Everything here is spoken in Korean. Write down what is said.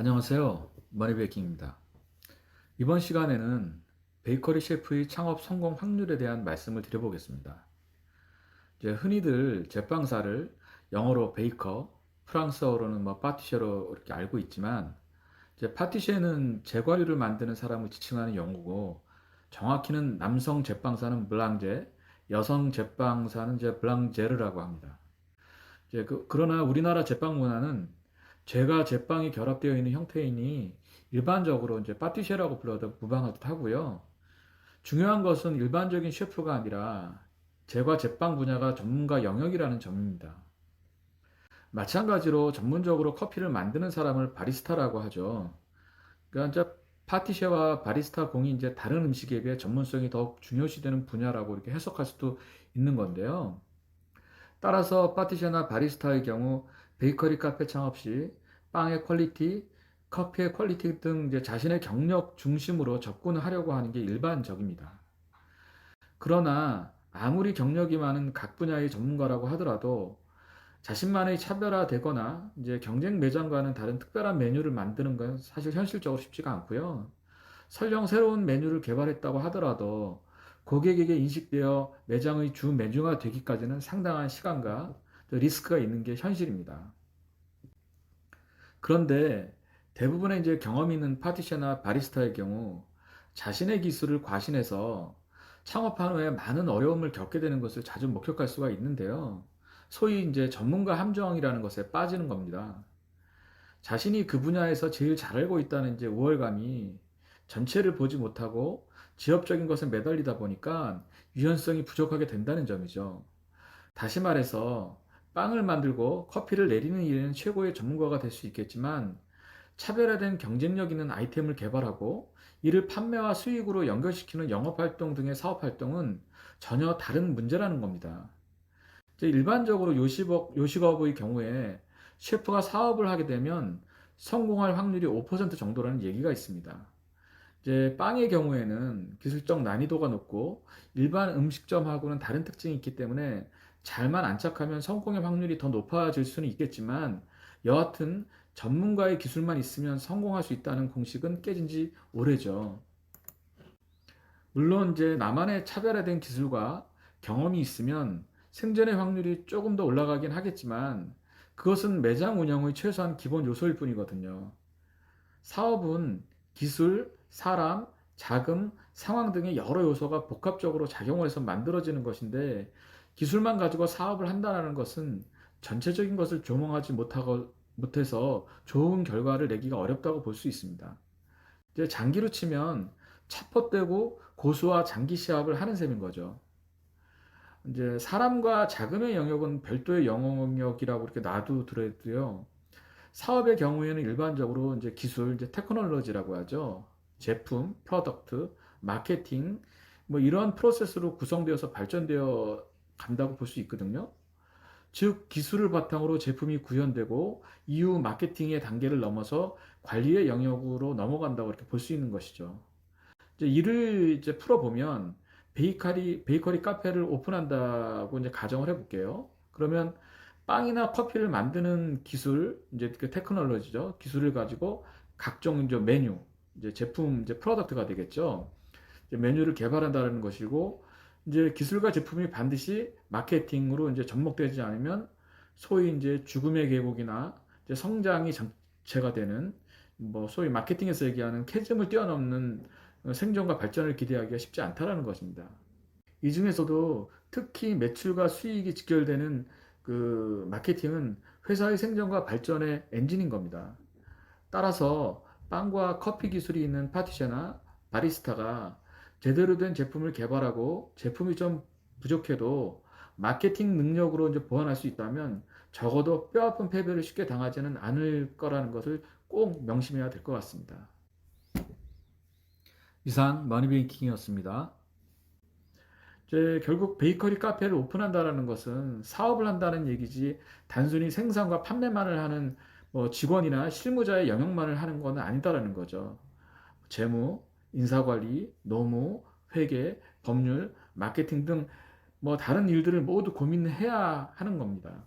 안녕하세요. 머니베이킹입니다. 이번 시간에는 베이커리 셰프의 창업 성공 확률에 대한 말씀을 드려보겠습니다. 이제 흔히들 제빵사를 영어로 베이커, 프랑스어로는 파티셰로 이렇게 알고 있지만, 이제 파티셰는 제과류를 만드는 사람을 지칭하는 용어고, 정확히는 남성 제빵사는 블랑제, 여성 제빵사는 이제 블랑제르라고 합니다. 그러나 우리나라 제빵 문화는 제과 제빵이 결합되어 있는 형태이니 일반적으로 이제 파티셰라고 불러도 무방할 듯 하고요. 중요한 것은 일반적인 셰프가 아니라 제과 제빵 분야가 전문가 영역이라는 점입니다. 마찬가지로 전문적으로 커피를 만드는 사람을 바리스타라고 하죠. 그러니까 이제 파티셰와 바리스타 공이 이제 다른 음식에 비해 전문성이 더욱 중요시되는 분야라고 이렇게 해석할 수도 있는 건데요. 따라서 파티셔나 바리스타의 경우 베이커리 카페 창업 시 빵의 퀄리티, 커피의 퀄리티 등 이제 자신의 경력 중심으로 접근하려고 하는 게 일반적입니다. 그러나 아무리 경력이 많은 각 분야의 전문가라고 하더라도 자신만의 차별화되거나 이제 경쟁 매장과는 다른 특별한 메뉴를 만드는 건 사실 현실적으로 쉽지가 않고요. 설령 새로운 메뉴를 개발했다고 하더라도 고객에게 인식되어 매장의 주 메뉴가 되기까지는 상당한 시간과 또 리스크가 있는 게 현실입니다. 그런데 대부분의 이제 경험 있는 파티셔나 바리스타의 경우 자신의 기술을 과신해서 창업한 후에 많은 어려움을 겪게 되는 것을 자주 목격할 수가 있는데요. 소위 이제 전문가 함정이라는 것에 빠지는 겁니다. 자신이 그 분야에서 제일 잘 알고 있다는 이제 우월감이 전체를 보지 못하고 지엽적인 것에 매달리다 보니까 유연성이 부족하게 된다는 점이죠. 다시 말해서 빵을 만들고 커피를 내리는 일에는 최고의 전문가가 될 수 있겠지만 차별화된 경쟁력 있는 아이템을 개발하고 이를 판매와 수익으로 연결시키는 영업활동 등의 사업활동은 전혀 다른 문제라는 겁니다. 이제 일반적으로 요식업의 경우에 셰프가 사업을 하게 되면 성공할 확률이 5% 정도라는 얘기가 있습니다. 이제 빵의 경우에는 기술적 난이도가 높고 일반 음식점하고는 다른 특징이 있기 때문에 잘만 안착하면 성공의 확률이 더 높아질 수는 있겠지만 여하튼 전문가의 기술만 있으면 성공할 수 있다는 공식은 깨진 지 오래죠. 물론 이제 나만의 차별화된 기술과 경험이 있으면 생존의 확률이 조금 더 올라가긴 하겠지만 그것은 매장 운영의 최소한 기본 요소일 뿐이거든요. 사업은 기술, 사람, 자금, 상황 등의 여러 요소가 복합적으로 작용을 해서 만들어지는 것인데 기술만 가지고 사업을 한다는 것은 전체적인 것을 조망하지 못해서 좋은 결과를 내기가 어렵다고 볼 수 있습니다. 이제 장기로 치면 차포떼고 고수와 장기 시합을 하는 셈인 거죠. 이제 사람과 자금의 영역은 별도의 영역이라고 이렇게 놔두더라도요. 사업의 경우에는 일반적으로 이제 기술, 이제 테크놀로지라고 하죠. 제품, 프로덕트, 마케팅, 뭐 이런 프로세스로 구성되어서 발전되어 간다고 볼 수 있거든요. 즉, 기술을 바탕으로 제품이 구현되고 이후 마케팅의 단계를 넘어서 관리의 영역으로 넘어간다고 이렇게 볼 수 있는 것이죠. 이제 이를 이제 풀어보면 베이커리 카페를 오픈한다고 이제 가정을 해볼게요. 그러면 빵이나 커피를 만드는 기술, 이제 그 테크놀로지죠. 기술을 가지고 각종 이제 메뉴, 이제 제품, 이제 프로덕트가 되겠죠. 이제 메뉴를 개발한다는 것이고, 이제 기술과 제품이 반드시 마케팅으로 이제 접목되지 않으면 소위 이제 죽음의 계곡이나 이제 성장이 정체가 되는 뭐 소위 마케팅에서 얘기하는 캐즘을 뛰어넘는 생존과 발전을 기대하기가 쉽지 않다라는 것입니다. 이 중에서도 특히 매출과 수익이 직결되는 그 마케팅은 회사의 생존과 발전의 엔진인 겁니다. 따라서 빵과 커피 기술이 있는 파티셔나 바리스타가 제대로 된 제품을 개발하고 제품이 좀 부족해도 마케팅 능력으로 이제 보완할 수 있다면 적어도 뼈아픈 패배를 쉽게 당하지는 않을 거라는 것을 꼭 명심해야 될 것 같습니다. 이상 머니베이킹이었습니다. 이제 결국 베이커리 카페를 오픈한다라는 것은 사업을 한다는 얘기지 단순히 생산과 판매만을 하는 뭐 직원이나 실무자의 영역만을 하는 것은 아니다라는 거죠. 재무, 인사관리, 노무, 회계, 법률, 마케팅 등 뭐 다른 일들을 모두 고민해야 하는 겁니다.